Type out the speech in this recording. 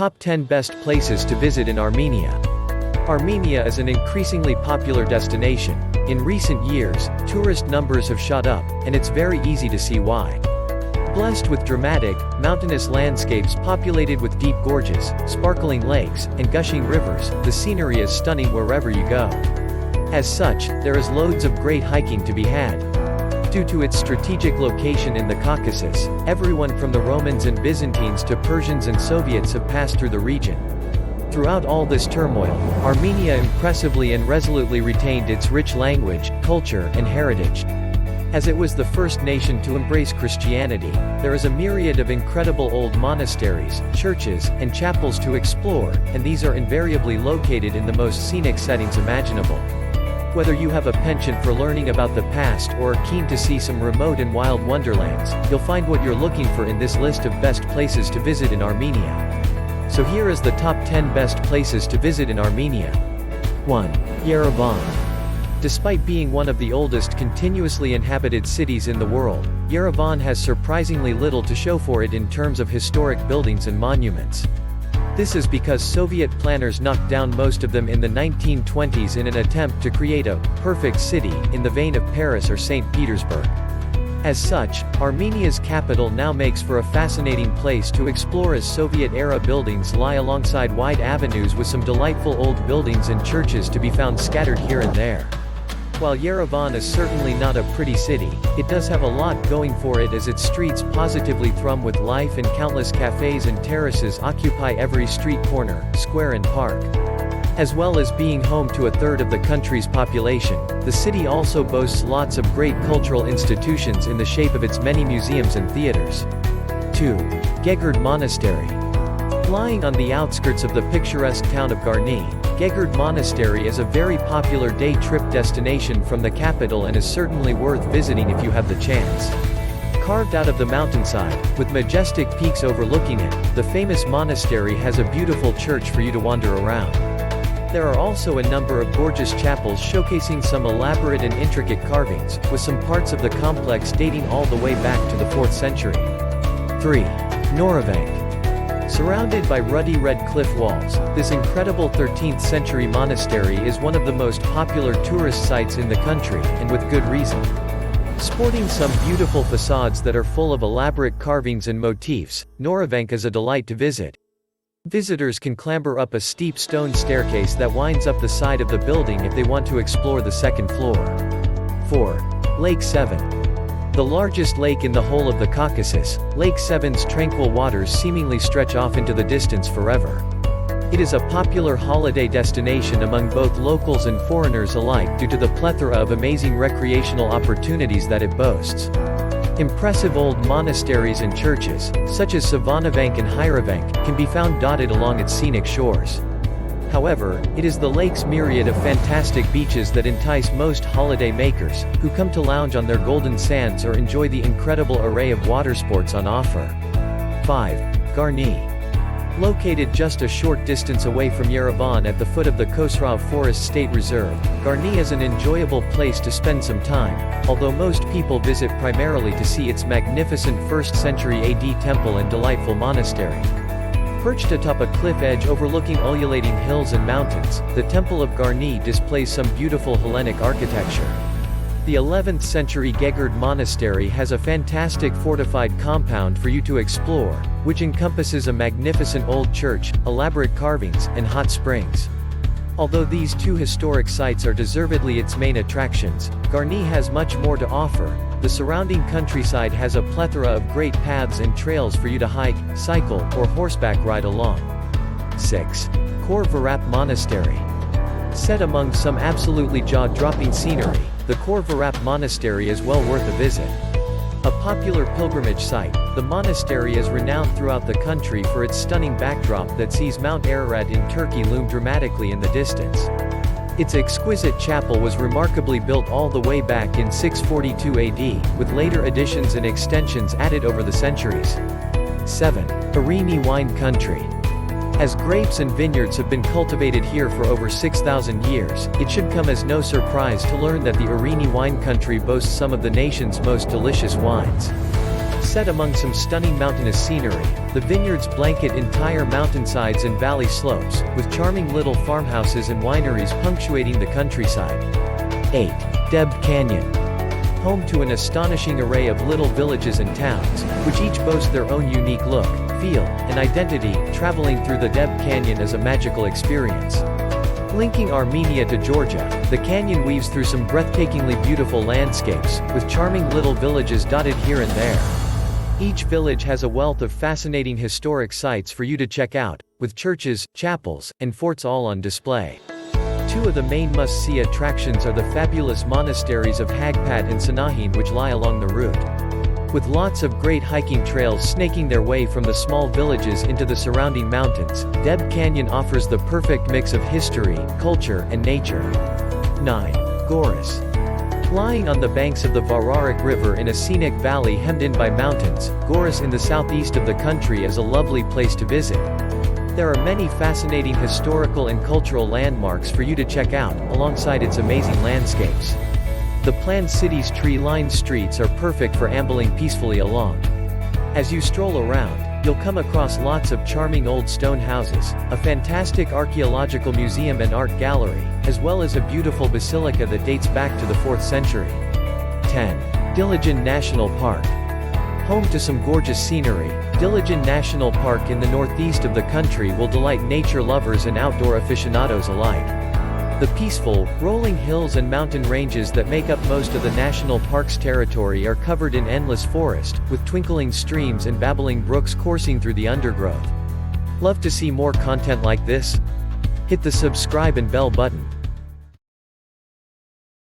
Top 10 Best Places to Visit in Armenia. Armenia is an increasingly popular destination. In recent years, tourist numbers have shot up, and it's very easy to see why. Blessed with dramatic, mountainous landscapes populated with deep gorges, sparkling lakes, and gushing rivers, the scenery is stunning wherever you go. As such, there is loads of great hiking to be had. Due to its strategic location in the Caucasus, everyone from the Romans and Byzantines to Persians and Soviets have passed through the region. Throughout all this turmoil, Armenia impressively and resolutely retained its rich language, culture, and heritage. As it was the first nation to embrace Christianity, there is a myriad of incredible old monasteries, churches, and chapels to explore, and these are invariably located in the most scenic settings imaginable. Whether you have a penchant for learning about the past or are keen to see some remote and wild wonderlands, you'll find what you're looking for in this list of best places to visit in Armenia. So here is the top 10 best places to visit in Armenia. 1. Yerevan. Despite being one of the oldest continuously inhabited cities in the world, Yerevan has surprisingly little to show for it in terms of historic buildings and monuments. This is because Soviet planners knocked down most of them in the 1920s in an attempt to create a perfect city in the vein of Paris or Saint Petersburg. As such, Armenia's capital now makes for a fascinating place to explore as Soviet-era buildings lie alongside wide avenues with some delightful old buildings and churches to be found scattered here and there. While Yerevan is certainly not a pretty city, it does have a lot going for it as its streets positively thrum with life and countless cafes and terraces occupy every street corner, square and park. As well as being home to a third of the country's population, the city also boasts lots of great cultural institutions in the shape of its many museums and theaters. 2. Gegard Monastery. Lying on the outskirts of the picturesque town of Garni, Gegard Monastery is a very popular day trip destination from the capital and is certainly worth visiting if you have the chance. Carved out of the mountainside, with majestic peaks overlooking it, the famous monastery has a beautiful church for you to wander around. There are also a number of gorgeous chapels showcasing some elaborate and intricate carvings, with some parts of the complex dating all the way back to the 4th century. 3. Norovink. Surrounded by ruddy red cliff walls, this incredible 13th century monastery is one of the most popular tourist sites in the country, and with good reason. Sporting some beautiful facades that are full of elaborate carvings and motifs, Norovink is a delight to visit. Visitors can clamber up a steep stone staircase that winds up the side of the building if they want to explore the second floor. 4. Lake Sevan. The largest lake in the whole of the Caucasus, Lake Sevan's tranquil waters seemingly stretch off into the distance forever. It is a popular holiday destination among both locals and foreigners alike due to the plethora of amazing recreational opportunities that it boasts. Impressive old monasteries and churches, such as Savanovank and Yerevan, can be found dotted along its scenic shores. However, it is the lake's myriad of fantastic beaches that entice most holiday makers, who come to lounge on their golden sands or enjoy the incredible array of water sports on offer. 5. Garni. Located just a short distance away from Yerevan at the foot of the Corvarap Forest State Reserve, Garni is an enjoyable place to spend some time, although most people visit primarily to see its magnificent 1st century AD temple and delightful monastery. Perched atop a cliff edge overlooking ululating hills and mountains, the Temple of Garni displays some beautiful Hellenic architecture. The 11th century Gegard Monastery has a fantastic fortified compound for you to explore, which encompasses a magnificent old church, elaborate carvings, and hot springs. Although these two historic sites are deservedly its main attractions, Garni has much more to offer. The surrounding countryside has a plethora of great paths and trails for you to hike, cycle, or horseback ride along. 6. Corvarap Monastery. Set among some absolutely jaw-dropping scenery, the Corvarap Monastery is well worth a visit. A popular pilgrimage site, the monastery is renowned throughout the country for its stunning backdrop that sees Mount Ararat in Turkey loom dramatically in the distance. Its exquisite chapel was remarkably built all the way back in 642 AD, with later additions and extensions added over the centuries. 7. Armenia Wine Country. As grapes and vineyards have been cultivated here for over 6,000 years, it should come as no surprise to learn that the Armenia wine country boasts some of the nation's most delicious wines. Set among some stunning mountainous scenery, the vineyards blanket entire mountainsides and valley slopes, with charming little farmhouses and wineries punctuating the countryside. 8. Debbed Canyon. Home to an astonishing array of little villages and towns, which each boast their own unique look, feel, and identity. Traveling through the Debbed Canyon is a magical experience. Linking Armenia to Georgia, the canyon weaves through some breathtakingly beautiful landscapes, with charming little villages dotted here and there. Each village has a wealth of fascinating historic sites for you to check out, with churches, chapels, and forts all on display. Two of the main must-see attractions are the fabulous monasteries of Hagpat and Sanahin, which lie along the route. With lots of great hiking trails snaking their way from the small villages into the surrounding mountains, Debbed Canyon offers the perfect mix of history, culture, and nature. 9. Goris. Lying on the banks of the Vararik River in a scenic valley hemmed in by mountains, Goris in the southeast of the country is a lovely place to visit. There are many fascinating historical and cultural landmarks for you to check out, alongside its amazing landscapes. The planned city's tree-lined streets are perfect for ambling peacefully along. As you stroll around, you'll come across lots of charming old stone houses, a fantastic archaeological museum and art gallery, as well as a beautiful basilica that dates back to the 4th century. 10. Diligen National Park. Home to some gorgeous scenery, Diligen National Park in the northeast of the country will delight nature lovers and outdoor aficionados alike. The peaceful, rolling hills and mountain ranges that make up most of the national park's territory are covered in endless forest, with twinkling streams and babbling brooks coursing through the undergrowth. Love to see more content like this? Hit the subscribe and bell button.